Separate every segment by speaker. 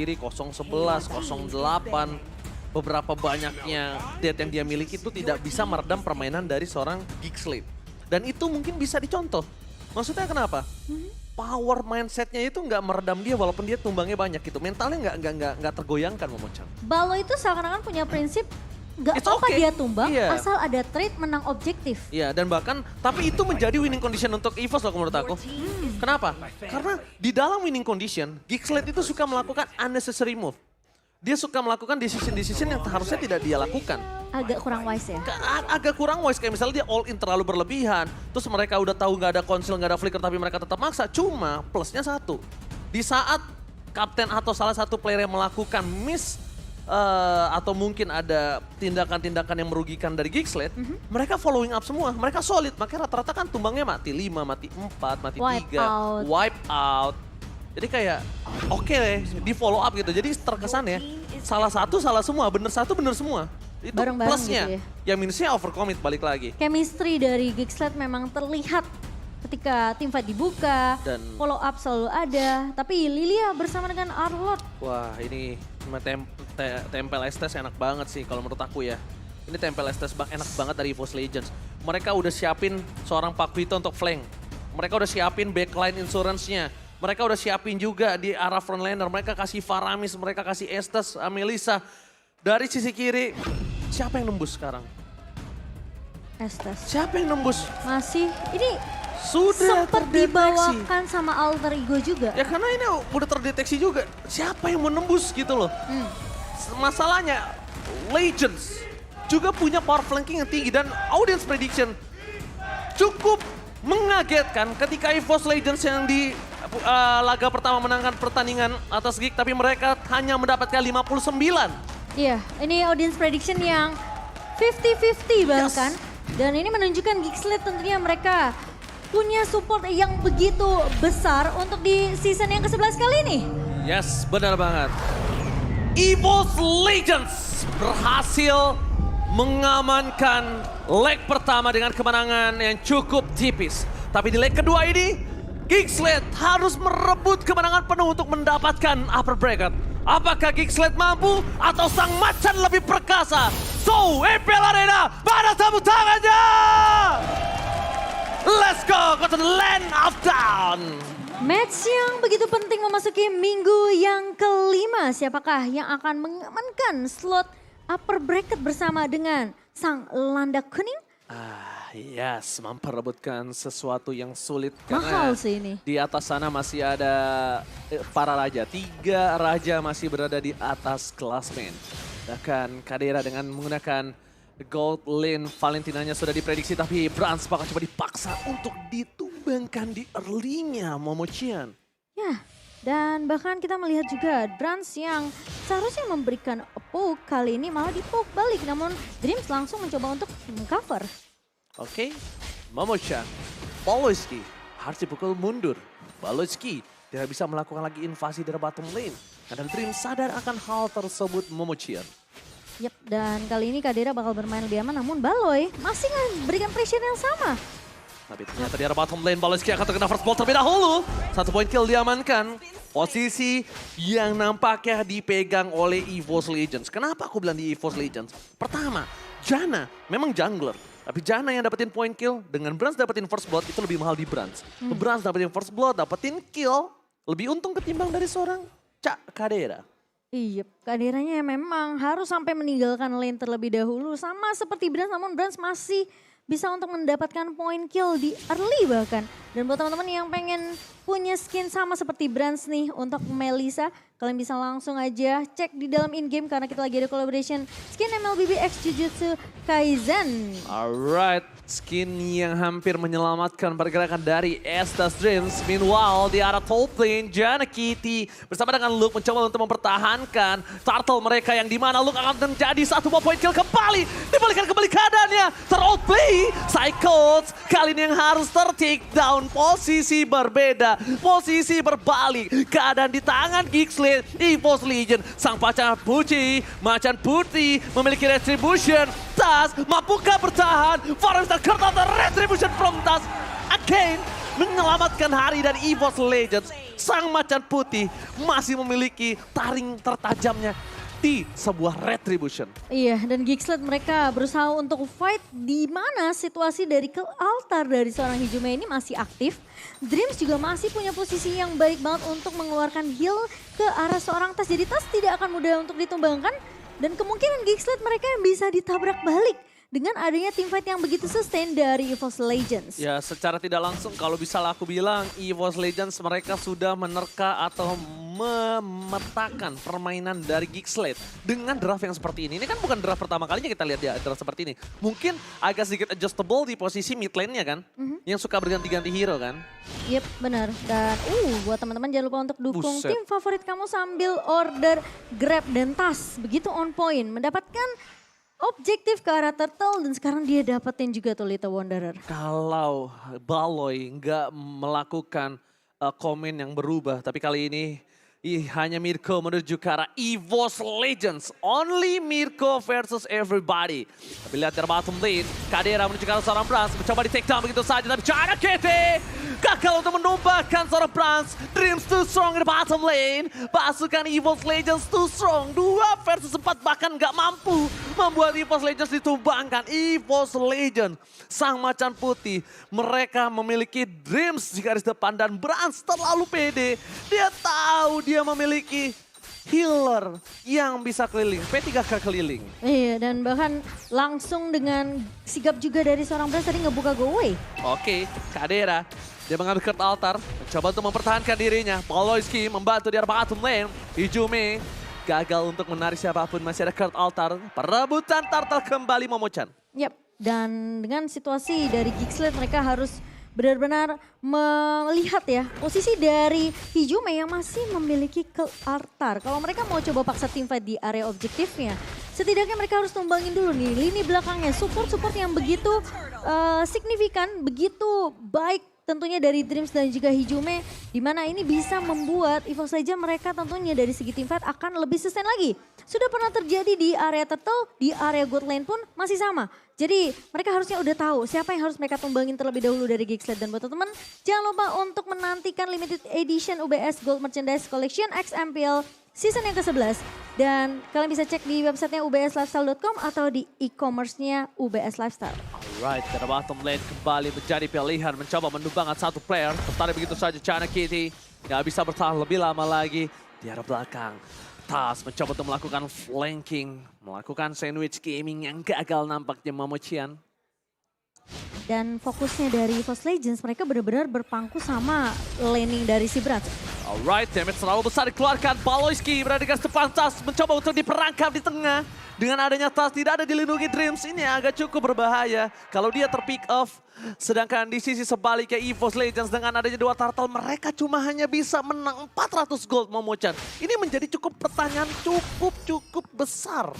Speaker 1: kiri 011, 08, beberapa banyaknya death yang dia miliki itu tidak bisa meredam permainan dari seorang Geekslate. Dan itu mungkin bisa dicontoh. Maksudnya kenapa? Power mindsetnya itu nggak meredam dia walaupun dia tumbangnya banyak gitu. Mentalnya nggak tergoyangkan Momochan.
Speaker 2: Balo itu seakan-akan punya prinsip nggak
Speaker 1: It's
Speaker 2: apa-apa
Speaker 1: okay.
Speaker 2: dia tumbang
Speaker 1: Iya.
Speaker 2: asal ada trade menang objektif.
Speaker 1: Iya, dan bahkan tapi itu menjadi winning condition untuk EVOS loh menurut aku. Kenapa? Karena di dalam winning condition, Geekslate itu suka melakukan unnecessary move. Dia suka melakukan decision-decision yang harusnya tidak dia lakukan.
Speaker 2: Agak kurang wise ya.
Speaker 1: Agak kurang wise, kayak misalnya dia all in terlalu berlebihan. Terus mereka udah tahu nggak ada conceal, nggak ada flicker, tapi mereka tetap maksa. Cuma plusnya satu, di saat kapten atau salah satu player yang melakukan miss atau mungkin ada tindakan-tindakan yang merugikan dari Geekslate, mereka following up semua, mereka solid. Makanya rata-rata kan tumbangnya mati 5, mati 4, mati 3, wipe out. Jadi kayak oke deh, di follow up gitu. Jadi terkesan ya, salah satu salah semua, bener satu bener semua. Itu
Speaker 2: Bareng-bareng
Speaker 1: plusnya.
Speaker 2: gitu ya.
Speaker 1: Yang minusnya overcommit balik lagi.
Speaker 2: Chemistry dari Geekslate memang terlihat ketika tim fight dibuka,
Speaker 1: Dan
Speaker 2: follow up selalu ada. Tapi Lilia bersama dengan Arlott.
Speaker 1: wah ini tempel Estes enak banget sih kalau menurut aku ya. Ini tempel Estes enak banget dari EVOS Legends. Mereka udah siapin seorang Pak Vito untuk flank. Mereka udah siapin backline insurance-nya. Mereka udah siapin juga di arah frontlaner. Mereka kasih Faramis, mereka kasih Estes, Amelisa. Dari sisi kiri, siapa yang nembus sekarang?
Speaker 2: Estes.
Speaker 1: Siapa yang nembus?
Speaker 2: Masih, ini
Speaker 1: Sudah
Speaker 2: sempat
Speaker 1: terdeteksi.
Speaker 2: dibawakan sama alter ego juga.
Speaker 1: Ya karena ini udah terdeteksi juga. Siapa yang mau nembus gitu loh. Masalahnya, Legends juga punya power flanking yang tinggi. Dan audience prediction cukup mengagetkan ketika EVOS Legends yang di laga pertama menangkan pertandingan atas Geek. Tapi mereka hanya mendapatkan 59.
Speaker 2: Iya, ini audience prediction yang 50-50 bahkan. Dan ini menunjukkan Geekslate tentunya mereka punya support yang begitu besar untuk di season yang ke-11 kali ini.
Speaker 1: Yes, benar banget. EVOS Legends berhasil mengamankan leg pertama dengan kemenangan yang cukup tipis. Tapi di leg kedua ini, Geekslate harus merebut kemenangan penuh untuk mendapatkan upper bracket. Apakah Geekslate mampu atau sang macan lebih perkasa? So, EPL Arena, mana tepuk tangannya? Let's go to the land of down.
Speaker 2: Match yang begitu penting memasuki minggu yang kelima. Siapakah yang akan mengamankan slot upper bracket bersama dengan sang Landak Kuning?
Speaker 1: Yes, memperebutkan sesuatu yang sulit.
Speaker 2: Mahal
Speaker 1: Karena
Speaker 2: sih ini.
Speaker 1: di atas sana masih ada para raja. 3 raja masih berada di atas klasmen. Bahkan Kadera dengan menggunakan gold lane Valentinanya sudah diprediksi. Tapi Brans bakal coba dipaksa untuk ditumbangkan di early-nya Momochan.
Speaker 2: Ya, dan bahkan kita melihat juga Brans yang seharusnya memberikan poke kali ini malah di-poke balik. Namun Dreams langsung mencoba untuk mengcover.
Speaker 1: Oke, Momochan, Baloyski harus dipukul mundur. Baloyski tidak bisa melakukan lagi invasi dari bottom lane. Karena Dream sadar akan hal tersebut Momochan.
Speaker 2: Yap, dan kali ini Kadera bakal bermain lebih aman, namun Baloy masih memberikan pressure yang sama.
Speaker 1: Tapi ternyata di arah bottom lane, Baloyski akan terkena first ball terlebih dahulu. 1 poin kill diamankan. Posisi yang nampaknya dipegang oleh EVOS Legends. Kenapa aku bilang di EVOS Legends? Pertama, Janna memang jungler. Tapi Janna yang dapetin point kill, dengan Brans dapetin first blood itu lebih mahal di Brans. Brans dapetin first blood, dapetin kill, lebih untung ketimbang dari seorang Cak Kadera.
Speaker 2: Iya, Kaderanya memang harus sampai meninggalkan lane terlebih dahulu. Sama seperti Brans, namun Brans masih bisa untuk mendapatkan point kill di early bahkan. Dan buat teman-teman yang pengen punya skin sama seperti Brans nih untuk Melissa, kalian bisa langsung aja cek di dalam in-game karena kita lagi ada collaboration skin MLBB X Jujutsu Kaisen.
Speaker 1: Alright, skin yang hampir menyelamatkan pergerakan dari Estes Dreams. Meanwhile, di arah top lane, Janna Kitty bersama dengan Luke mencoba untuk mempertahankan turtle mereka yang dimana Luke akan menjadi 1 buah point kill kembali. Dibalikan kembali keadaannya, ter-outplay. Cycles kali ini yang harus ter-take down. Posisi berbeda, posisi berbalik. Keadaan di tangan Geekslate, EVOS Legends. Sang pacar macan putih memiliki retribution. Tas, mampukah bertahan? Farah terkertas retribution from Tas. Again, menyelamatkan hari dari EVOS Legends. Sang Macan Putih masih memiliki taring tertajamnya di sebuah retribution.
Speaker 2: Iya, dan Geekslet mereka berusaha untuk fight di mana situasi dari ke altar dari seorang Hijume ini masih aktif. Dreams juga masih punya posisi yang baik banget untuk mengeluarkan heal ke arah seorang Tas. Jadi Tas tidak akan mudah untuk ditumbangkan dan kemungkinan Geekslet mereka yang bisa ditabrak balik dengan adanya teamfight yang begitu sustain dari EVOS Legends.
Speaker 1: Ya, secara tidak langsung kalau bisa aku bilang EVOS Legends mereka sudah menerka atau memetakan permainan dari Geekslet dengan draft yang seperti ini. Ini kan bukan draft pertama kalinya kita lihat ya draft seperti ini. Mungkin agak sedikit adjustable di posisi mid lane-nya kan. Yang suka berganti-ganti hero kan.
Speaker 2: Yep, benar. Dan buat teman-teman jangan lupa untuk dukung
Speaker 1: Buset.
Speaker 2: tim favorit kamu sambil order Grab dan Tas. Begitu on point, mendapatkan objektif ke arah Turtle dan sekarang dia dapetin juga tuh Little Wanderer.
Speaker 1: Kalau Baloy nggak melakukan komen yang berubah, tapi kali ini hanya Mirko menuju ke arah EVOS Legends. Only Mirko versus everybody. Tapi lihat dari bottom lane, Kadera menuju ke arah seorang Brans, mencoba di take down begitu saja, tapi Janakity gagal untuk menumbangkan seorang Brans. Dreams too strong di bottom lane. Pasukan EVOS Legends too strong. 2 versus 4 bahkan nggak mampu membuat EVOS Legends ditumbangkan. EVOS Legends, Sang Macan Putih, mereka memiliki Dreams di garis depan dan Brans terlalu pede. Dia tahu dia memiliki healer yang bisa keliling, P3K keliling.
Speaker 2: Iya, dan bahkan langsung dengan sigap juga dari seorang Brans tadi ngebuka go away.
Speaker 1: Oke, Kadera. Dia mengambil Kurt Altar, mencoba untuk mempertahankan dirinya. Poloiski membantu di arah bottom lane. Hijume gagal untuk menarik siapapun, masih ada Kurt Altar. Perebutan Turtle kembali Momochan.
Speaker 2: Yap, dan dengan situasi dari Geekslet mereka harus benar-benar melihat ya posisi dari Hijume yang masih memiliki Kurt Altar. Kalau mereka mau coba paksa teamfight di area objektifnya, setidaknya mereka harus tumbangin dulu nih lini belakangnya. Support-support yang begitu signifikan, begitu baik tentunya dari Dreams dan juga Hijume, di mana ini bisa membuat EVOS Legends mereka tentunya dari segi teamfight akan lebih sustain lagi. Sudah pernah terjadi di area Turtle, di area God Lane pun masih sama. Jadi mereka harusnya udah tahu siapa yang harus mereka tumbangin terlebih dahulu dari Geekslet. Dan buat teman-teman jangan lupa untuk menantikan limited edition UBS Gold Merchandise Collection XMPL season yang ke-11. Dan kalian bisa cek di websitenya ubslifestyle.com atau di e-commerce-nya UBS Lifestyle.
Speaker 1: Alright, dari bottom lane kembali menjadi pilihan, mencoba menumbangkan satu player. Tertarik begitu saja Janakity, nggak bisa bertahan lebih lama lagi di arah belakang. Tas mencoba untuk melakukan flanking, melakukan sandwich gaming yang gagal nampaknya Momochan.
Speaker 2: Dan fokusnya dari EVOS Legends mereka benar-benar berpangku sama laning dari si Brans.
Speaker 1: Alright, damage terlalu besar dikeluarkan. Poloiski berada di garis depan, Tas mencoba untuk diperangkap di tengah. Dengan adanya Tas tidak ada dilindungi Dreams, ini agak cukup berbahaya kalau dia terpick off. Sedangkan di sisi sebaliknya EVOS Legends dengan adanya 2 Turtle, mereka cuma hanya bisa menang 400 gold Momochan. Ini menjadi cukup pertanyaan cukup besar.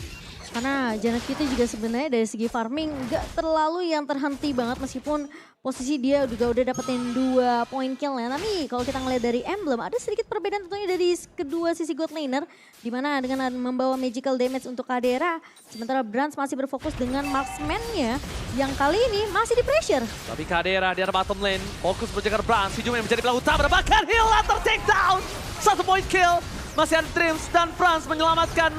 Speaker 2: Karena Janakity juga sebenarnya dari segi farming nggak terlalu yang terhenti banget meskipun posisi dia juga udah dapetin 2 point kill ya. Tapi kalau kita ngeliat dari emblem ada sedikit perbedaan tentunya dari kedua sisi god laner. Dimana dengan membawa magical damage untuk Kadera. Sementara Brans masih berfokus dengan marksman-nya yang kali ini masih di pressure.
Speaker 1: Tapi Kadera di arah bottom lane, fokus menjaga Brans. Hijume menjadi pelaku utama, bahkan heal after take down. 1 point kill, masih ada Dreams dan Brans menyelamatkan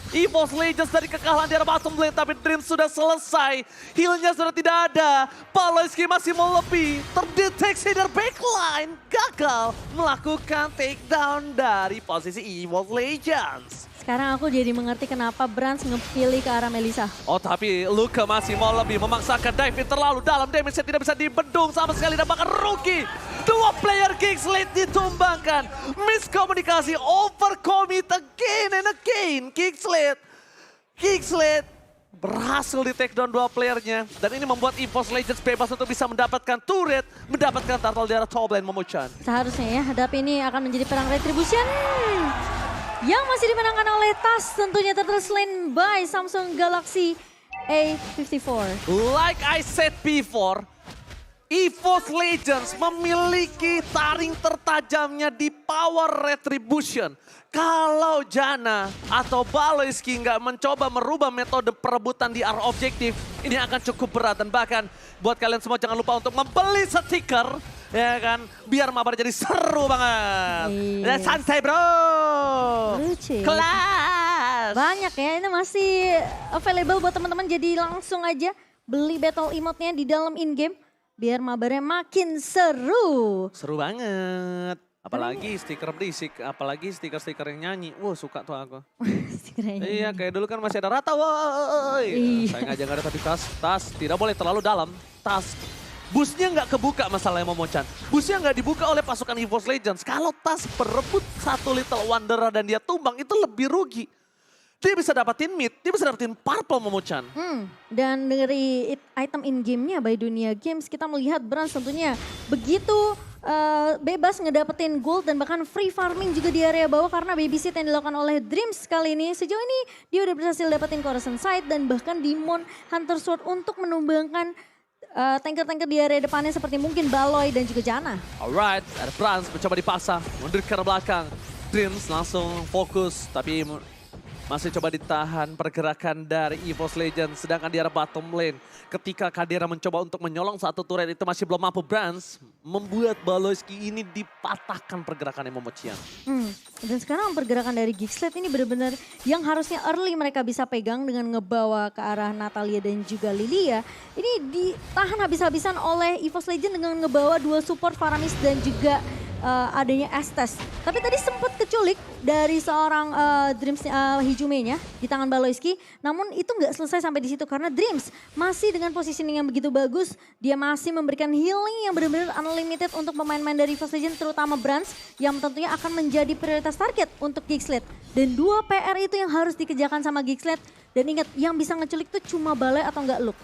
Speaker 1: EVOS Legends dari kekalahan di arah bottom lane, tapi Dreams sudah selesai. Healnya sudah tidak ada. Poloiski masih mau lebih. Terdeteksi dari backline. Gagal melakukan takedown dari posisi EVOS Legends.
Speaker 2: Sekarang aku jadi mengerti kenapa Brans ngepilih ke arah Melissa.
Speaker 1: Oh, tapi Luka masih mau lebih, memaksakan dive terlalu dalam. Damage-nya tidak bisa dibendung sama sekali dan bahkan rugi. 2 player Geekslet ditumbangkan. Miskomunikasi, overcommit again and again. Geekslet berhasil di take down 2 playernya. Dan ini membuat EVOS Legends bebas untuk bisa mendapatkan turret, mendapatkan turtle di arah top lane Momochan.
Speaker 2: Seharusnya ya, hadapi ini akan menjadi perang retribution. Yang masih dimenangkan oleh Tas tentunya terslain by Samsung Galaxy A54.
Speaker 1: Like I said before, EVOS Legends memiliki taring tertajamnya di power retribution. Kalau Jana atau Poloiski nggak mencoba merubah metode perebutan di arah objektif, ini akan cukup berat. Dan bahkan buat kalian semua jangan lupa untuk membeli stiker ya kan. Biar mabar jadi seru banget.
Speaker 2: Iya.
Speaker 1: Dan santai bro.
Speaker 2: Lucu.
Speaker 1: Kelas.
Speaker 2: Banyak ya, ini masih available buat teman-teman, jadi langsung aja beli battle emote-nya di dalam in-game. Biar mabarnya makin seru.
Speaker 1: Seru banget. Apalagi stiker berisik, apalagi stiker-stiker yang nyanyi. Wah suka tuh aku. Iya kayak dulu kan masih ada rata woi.
Speaker 2: Iya.
Speaker 1: Saya aja nggak ada tapi tas tidak boleh terlalu dalam. Tas. Busnya nggak kebuka masalahnya Momochan. Busnya nggak dibuka oleh pasukan EVOS Legends. Kalau tas berebut satu Little Wanderer dan dia tumbang itu lebih rugi. Dia bisa dapatin mid, dia bisa dapatin purple Momochan.
Speaker 2: Dan dari item in-game-nya by Dunia Games kita melihat Brans tentunya begitu bebas ngedapetin gold dan bahkan free farming juga di area bawah karena babysit yang dilakukan oleh Dreams kali ini. Sejauh ini dia udah berhasil dapetin Coruscant Sight dan bahkan Demon Hunter Sword untuk menumbangkan tanker-tanker di area depannya seperti mungkin Baloy dan juga Jana.
Speaker 1: Alright, ada Brans mencoba dipaksa, mundur ke arah belakang. Dreams langsung fokus tapi masih coba ditahan pergerakan dari EVOS Legends. Sedangkan di arah bottom lane. Ketika Kadera mencoba untuk menyolong satu turret itu masih belum mampu Brans. Membuat Baloyski ini dipatahkan pergerakannya Momocian.
Speaker 2: Dan sekarang pergerakan dari Gigsled ini benar-benar yang harusnya early mereka bisa pegang dengan ngebawa ke arah Natalia dan juga Lilia. Ini ditahan habis-habisan oleh EVOS Legends dengan ngebawa dua support Faramis dan juga adanya Estes. Tapi tadi sempat keculik dari seorang Dreams Hijume-nya di tangan Baloyski. Namun itu nggak selesai sampai di situ karena Dreams masih dengan positioning yang begitu bagus. Dia masih memberikan healing yang benar-benar unlimited untuk pemain-pemain dari EVOS Legends terutama Brans yang tentunya akan menjadi prioritas target untuk Gigsled. Dan dua PR itu yang harus dikerjakan sama Gigsled. Dan ingat yang bisa ngeculik itu cuma Balai atau enggak Luke.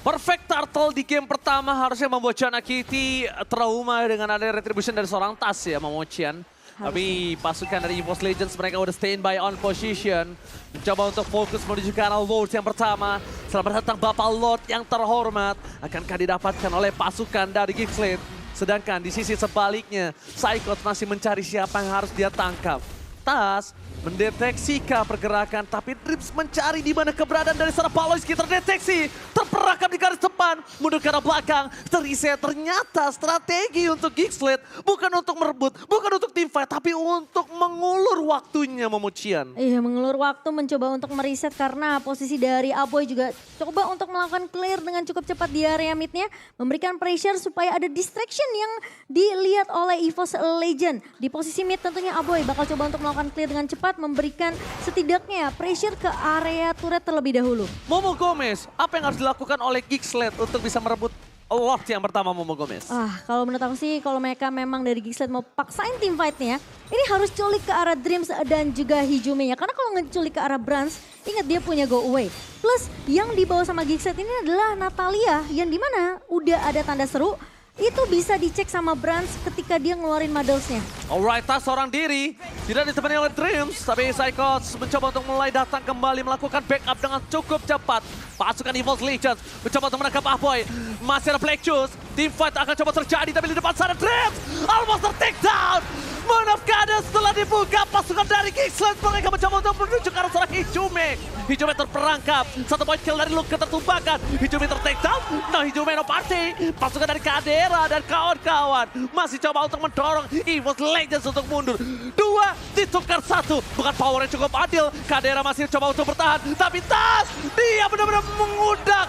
Speaker 1: Perfect Turtle di game pertama harusnya membuat Jana Kitty trauma dengan ada retribution dari seorang Tas ya Momocian. Tapi pasukan dari EVOS Legends mereka udah standby on position. Mencoba untuk fokus menuju ke arah Lord yang pertama. Selamat datang Bapak Lord yang terhormat. Akankah didapatkan oleh pasukan dari Gigsled. Sedangkan di sisi sebaliknya Psychot masih mencari siapa yang harus dia tangkap. Tas mendeteksi pergerakan tapi Dreams mencari di mana keberadaan dari seorang Baloyski terdeteksi. Terperangkap di garis depan, mundur ke arah belakang. Terreset ternyata strategi untuk Gigsled bukan untuk merebut, bukan untuk teamfight tapi untuk mengulur waktunya Momocian.
Speaker 2: Iya mengulur waktu mencoba untuk mereset karena posisi dari Aboy juga coba untuk melakukan clear dengan cukup cepat di area midnya. Memberikan pressure supaya ada distraction yang dilihat oleh EVOS Legend. Di posisi mid tentunya Aboy bakal coba untuk melakukan clear dengan cepat. Memberikan setidaknya pressure ke area turret terlebih dahulu.
Speaker 1: Momo Gomez, apa yang harus dilakukan oleh Gigsled untuk bisa merebut Lord yang pertama Momo Gomez?
Speaker 2: Kalau menurut aku sih kalau mereka memang dari Gigsled mau paksain team fight-nya, ini harus culik ke arah Dreams dan juga Hijume-nya. Karena kalau ngeculik ke arah Brans, ingat dia punya go away. Plus yang dibawa sama Gigsled ini adalah Natalia yang dimana udah ada tanda seru. Itu bisa dicek sama Brans ketika dia ngeluarin modelsnya.
Speaker 1: Alright, Tas seorang diri. Tidak ditemani oleh Dreams. Tapi Psychots mencoba untuk mulai datang kembali melakukan backup dengan cukup cepat. Pasukan EVOS Legends mencoba untuk menangkap Ahoy. Masih ada Black Juice. Team fight akan coba terjadi tapi di depan sana Dreams. Almost ter-take down. Moon of Goddess setelah dibuka pasukan dari Gigsled. Mereka mencoba untuk menuju ke arah seorang Hijume. Hijume terperangkap. Satu point kill dari Luke tertumbangkan. Hijume ter-take down. No Hijume no party. Pasukan dari Kadera dan kawan-kawan masih coba untuk mendorong EVOS Legends untuk mundur. Dua ditukar satu. Bukan power yang cukup adil. Kadera masih coba untuk bertahan. Tapi Tas dia benar-benar mengundang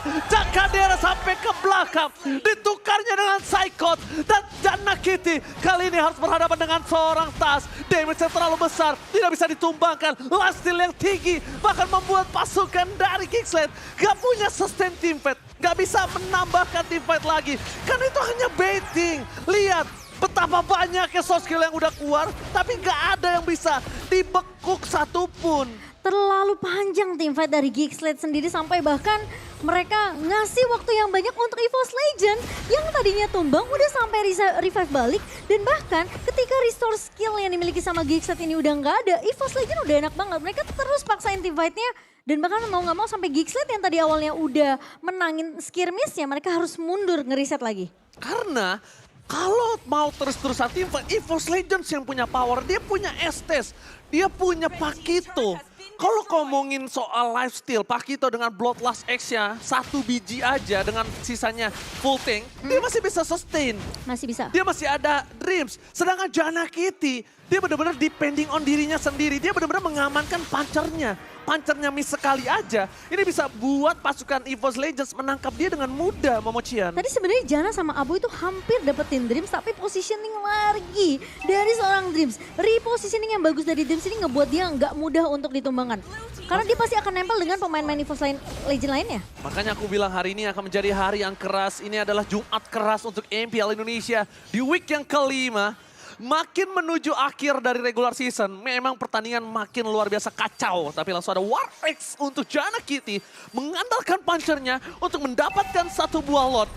Speaker 1: Kadera sampai ke belakang. Ditukarnya dengan Psychot dan Jana Kitty. Kali ini harus berhadapan dengan seorang Tas. Damage yang terlalu besar. Tidak bisa ditumbangkan. Last steal yang tinggi. Bahkan membuat pasukan dari Gigsled gak punya sustain team fight. Gak bisa menambahkan team fight lagi. Karena itu hanya baiting. Lihat betapa banyaknya soft skill yang udah keluar. Tapi gak ada yang bisa dibekuk satupun.
Speaker 2: Terlalu panjang team fight dari Gigsled sendiri sampai bahkan mereka ngasih waktu yang banyak untuk EVOS Legend yang tadinya tumbang udah sampai revive balik. Dan bahkan ketika restore skill yang dimiliki sama Gigsled ini udah nggak ada, EVOS Legend udah enak banget. Mereka terus paksain team fight-nya dan bahkan mau nggak mau sampai Gigsled yang tadi awalnya udah menangin skirmish-nya mereka harus mundur ngeriset lagi.
Speaker 1: Karena kalau mau terus-terusan team fight, EVOS Legends yang punya power, dia punya Estes, dia punya Pakito. Kalau ngomongin soal lifesteal, Pakito dengan Bloodlust X-nya 1 biji aja dengan sisanya full tank, dia masih bisa sustain.
Speaker 2: Masih bisa.
Speaker 1: Dia masih ada Dreams. Sedangkan Jana Kitty, dia benar-benar depending on dirinya sendiri. Dia benar-benar mengamankan punchernya. Punchernya miss sekali aja. Ini bisa buat pasukan EVOS Legends menangkap dia dengan mudah, Momocian.
Speaker 2: Tadi sebenarnya Jana sama Abu itu hampir dapetin Dreams, tapi positioning lagi dari seorang Dreams. Repositioning yang bagus dari Dreams ini ngebuat dia nggak mudah untuk ditumbangkan. Karena dia pasti akan nempel dengan pemain-pemain EVOS Legend lainnya.
Speaker 1: Makanya aku bilang hari ini akan menjadi hari yang keras. Ini adalah Jumat keras untuk MPL Indonesia. Di week yang kelima, makin menuju akhir dari regular season, memang pertandingan makin luar biasa kacau. Tapi langsung ada War X untuk Jana Kitty mengandalkan punchernya untuk mendapatkan 1 buah lot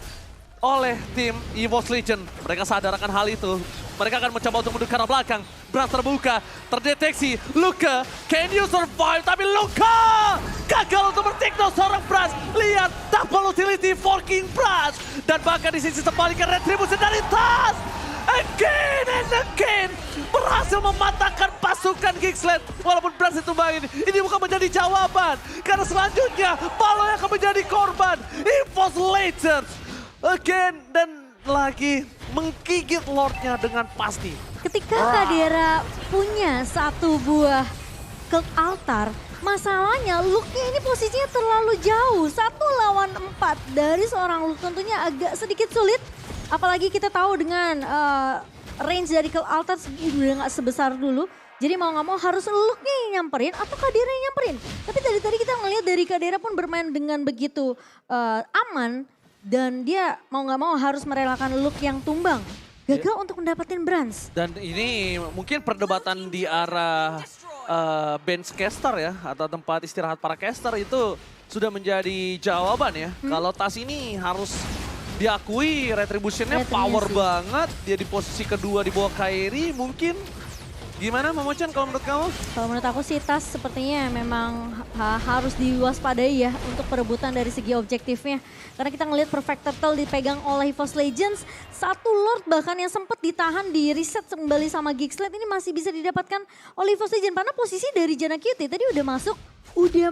Speaker 1: oleh tim EVOS Legend. Mereka sadar akan hal itu. Mereka akan mencoba untuk mundur ke arah belakang. Brans terbuka, terdeteksi. Luka, can you survive? Tapi Luka gagal untuk bertikno seorang Brans. Lihat, double utility for King Brans. Dan bahkan di sisi sebaliknya retribusi dari Tas. Again and again berhasil mematahkan pasukan Geeksland. Walaupun Brans ditumbangin, ini bukan menjadi jawaban. Karena selanjutnya Palo yang akan menjadi korban. EVOS Legends again dan lagi menggigit Lordnya dengan pasti.
Speaker 2: Ketika Kadera punya 1 buah Cult Altar, masalahnya Luke-nya ini posisinya terlalu jauh. 1 lawan 4 dari seorang Luke tentunya agak sedikit sulit. Apalagi kita tahu dengan range dari Cult Altar udah gak sebesar dulu. Jadi mau gak mau harus Luke-nya yang nyamperin atau Kadera yang nyamperin. Tapi tadi kita ngelihat dari Kadera pun bermain dengan begitu aman. Dan dia mau gak mau harus merelakan Luke yang tumbang. Gagal untuk mendapatkan Brans.
Speaker 1: Dan ini mungkin perdebatan di arah bench caster ya. Atau tempat istirahat para caster itu sudah menjadi jawaban ya. Kalau Tas ini harus diakui retributionnya power banget. Dia di posisi kedua di bawah Kairi mungkin. Gimana Momocian kalau menurut kamu?
Speaker 2: Kalau menurut aku sih Tas sepertinya memang harus diwaspadai ya untuk perebutan dari segi objektifnya. Karena kita ngelihat Perfect Turtle dipegang oleh EVOS Legends. 1 Lord bahkan yang sempat ditahan di reset kembali sama Geeksland ini masih bisa didapatkan oleh EVOS Legends. Karena posisi dari Jana Kitty tadi udah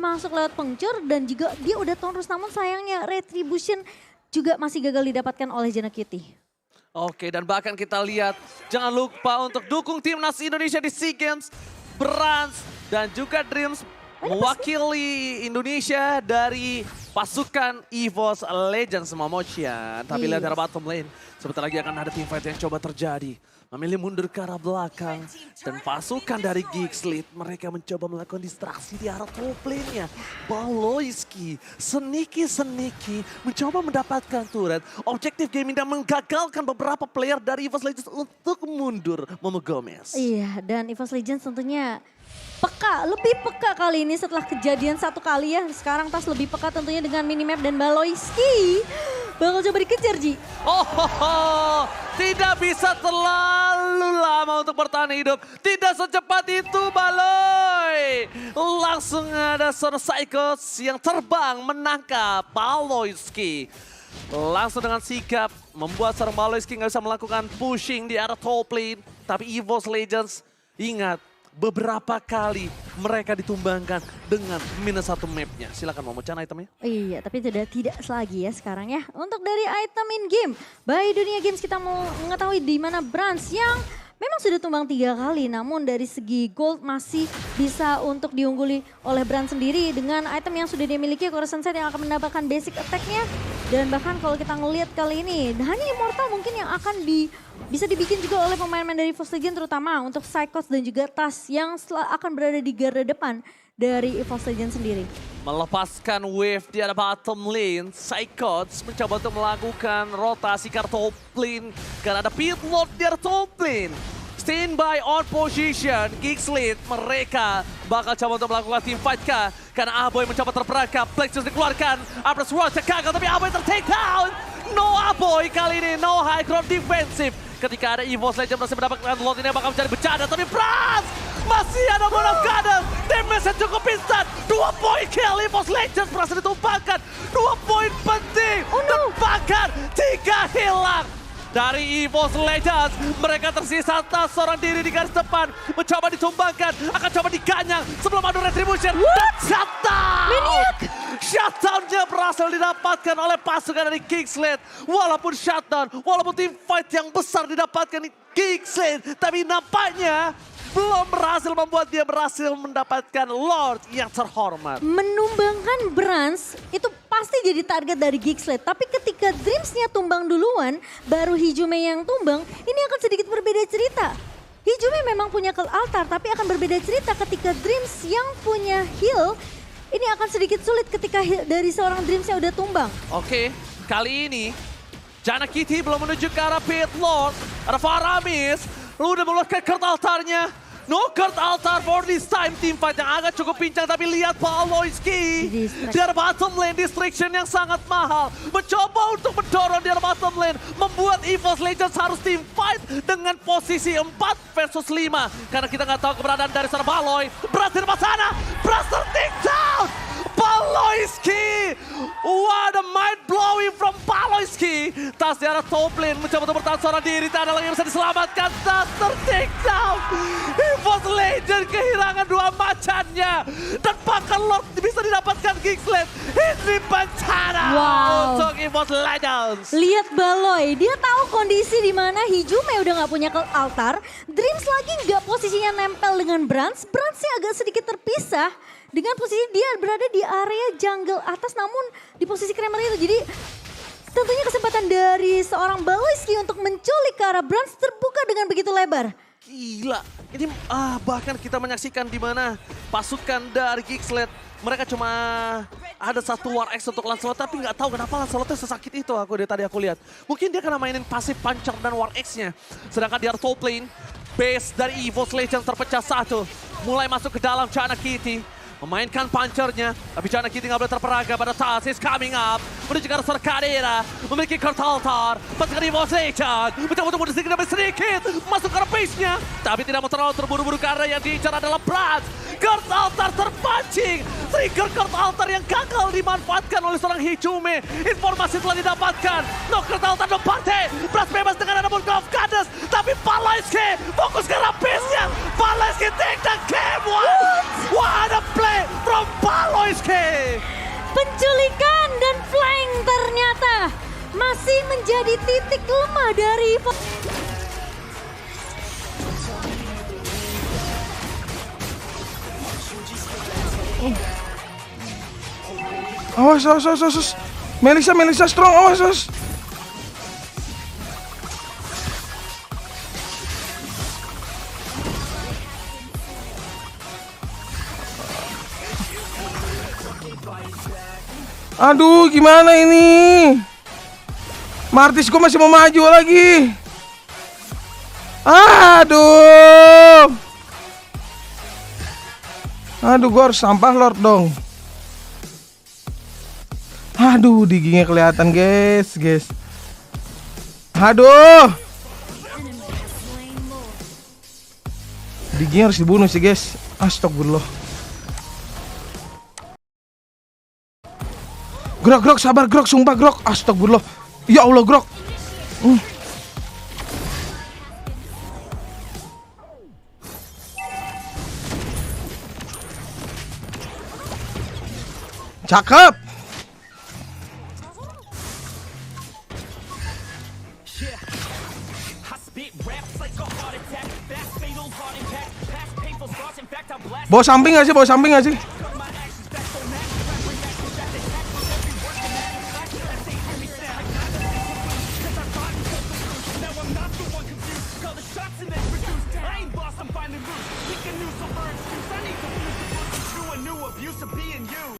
Speaker 2: masuk lewat puncture dan juga dia udah tonrus. Namun sayangnya retribution juga masih gagal didapatkan oleh Jana Kitty.
Speaker 1: Oke, dan bahkan kita lihat, jangan lupa untuk dukung timnas Indonesia di SEA Games. Brans dan juga Dreams mewakili Indonesia dari pasukan EVOS Legends Momocian. Tapi lihat dari bottom lane, sebentar lagi akan ada teamfight yang coba terjadi. Memilih mundur ke arah belakang. Dan pasukan dari Geeksland, mereka mencoba melakukan distraksi di arah top lane-nya. Baloyski, sneaky mencoba mendapatkan turret. Objektif gaming dan menggagalkan beberapa player dari EVOS Legends untuk mundur. Momo Gomez.
Speaker 2: Iya, dan EVOS Legends tentunya lebih peka kali ini setelah kejadian 1 kali ya. Sekarang Tas lebih peka tentunya dengan minimap dan Baloyski bakal coba dikejar, Ji.
Speaker 1: Tidak bisa terlalu lama untuk bertahan hidup. Tidak secepat itu Baloy. Langsung ada seorang Psychos yang terbang menangkap Baloyski. Langsung dengan sigap membuat seorang Baloyski nggak bisa melakukan pushing di arah top lane. Tapi EVOS Legends ingat, beberapa kali mereka ditumbangkan dengan -1 mapnya. Silakan Momocian itemnya.
Speaker 2: Iya, tapi tidak lagi ya sekarang ya. Untuk dari item in game, by Dunia Games kita mau mengetahui di mana Brans yang memang sudah tumbang 3 kali. Namun dari segi gold masih bisa untuk diungguli oleh Brans sendiri dengan item yang sudah dimiliki Core Sunset yang akan mendapatkan basic attack-nya. Dan bahkan kalau kita ngelihat kali ini, hanya Immortal mungkin yang akan bisa dibikin juga oleh pemain-pemain dari EVOS Legends terutama untuk Psychos dan juga Tas yang akan berada di garda depan dari EVOS Legends sendiri.
Speaker 1: Melepaskan wave di arah bottom lane, Psychos mencoba untuk melakukan rotasi ke arah top lane karena ada pit lord di arah top lane. Standby on position, Geeksland mereka bakal coba untuk melakukan team fight kah? Karena Aboy mencoba terperangkap, Plexus dikeluarkan, Abras Rush gagal tapi Aboy ter-take down. No Aboy kali ini, no high ground defensive. Ketika ada EVOS Legends masih mendapatkan lot ini bakal menjadi bercanda, tapi Brans masih ada Ball of Guidance. Damage cukup instan, 2 poin kill, EVOS Legends berhasil ditumpahkan. 2 poin penting, terbakar, 3 hilang. dari EVOS Legends. Mereka tersisa atas seorang diri di garis depan. Mencoba ditumbangkan, akan coba diganyang sebelum adu retribution. Dan shutdown! Shutdown-nya berhasil didapatkan oleh pasukan dari Kingslade. Walaupun shutdown, walaupun team fight yang besar didapatkan di Kingslade. Tapi nampaknya belum berhasil membuat dia berhasil mendapatkan Lord yang terhormat.
Speaker 2: Menumbangkan Brans itu pasti jadi target dari Kingslade. Tapi ketika Dreams-nya tumbang duluan, baru Hijume yang tumbang, ini akan sedikit berbeda cerita. Hijume memang punya kill altar, tapi akan berbeda cerita ketika Dreams yang punya heal. Ini akan sedikit sulit ketika dari seorang Dreams yang udah tumbang.
Speaker 1: Oke, kali ini Janna Kitty belum menuju ke arah Pit Lord. Ada Faramis, lu udah mengeluarkan card altarnya. No card altar for this time. Team fight yang agak cukup pincang, tapi lihat Paloyski di arah bottom lane, distraction yang sangat mahal. Mencoba untuk mendorong di arah bottom lane, membuat EVOS Legends harus team fight dengan posisi 4 versus 5. Karena kita nggak tahu keberadaan dari seorang Baloy. Berhasil di sana, Blaster take down! Paloyski! What a mind blowing from Paloyski! Tas di arah top lane, mencoba untuk bertahan seorang diri, tak ada lagi yang bisa diselamatkan. Blaster take down! EVOS Legends kehilangan 2 macannya. Dan bahkan Lord bisa didapatkan Kingslade. Ini bencana untuk EVOS Legends.
Speaker 2: Lihat Baloy, dia tahu kondisi di mana Hijume udah nggak punya kill altar. Dreams lagi nggak posisinya nempel dengan Brans. Bransnya agak sedikit terpisah dengan posisi dia berada di area jungle atas, namun di posisi Kramer itu. Jadi tentunya kesempatan dari seorang Baloyski untuk menculik ke arah Brans terbuka dengan begitu lebar.
Speaker 1: Gila, ini bahkan kita menyaksikan di mana pasukan dari Kingslade mereka cuma ada satu War X untuk Lancelot, tapi nggak tahu kenapa Lancelotnya sesakit itu dari tadi aku lihat. Mungkin dia karena mainin pasif Puncher dan War X-nya. Sedangkan di arah top lane, base dari EVOS Legends terpecah satu. Mulai masuk ke dalam Janna Kitty. Memainkan punchernya, tapi Janna Kitty nggak boleh terperaga pada Tas is coming up. Menuju ke arah seorang Kadira, memiliki card altar. Pasukan EVOS Legends, mencoba untuk sedikit demi sedikit masuk ke arah base-nya. Tapi tidak mau terlalu terburu-buru karena yang diincar adalah Brans. Card altar terpancing, trigger card altar yang gagal dimanfaatkan oleh seorang Hijume. Informasi telah didapatkan, no card altar no party. Brans bebas dengan ada Golf Goddess, tapi Paloyski fokus ke arah base-nya. Paloyski take the game, what a play from Paloyski.
Speaker 2: Penculikan dan flank ternyata masih menjadi titik lemah dari
Speaker 3: Awas. Melissa strong, awas. Aduh, gimana ini? Martis gue masih mau maju lagi. Aduh, gue harus sampah Lord dong. Aduh, digingnya kelihatan, guys. Aduh. Digingnya harus dibunuh sih, guys. Astagfirullah. Grok, sabar Grok, sumpah Grok. Astagfirullah. Ya Allah, Grok. Cakep. Bawa samping gak sih?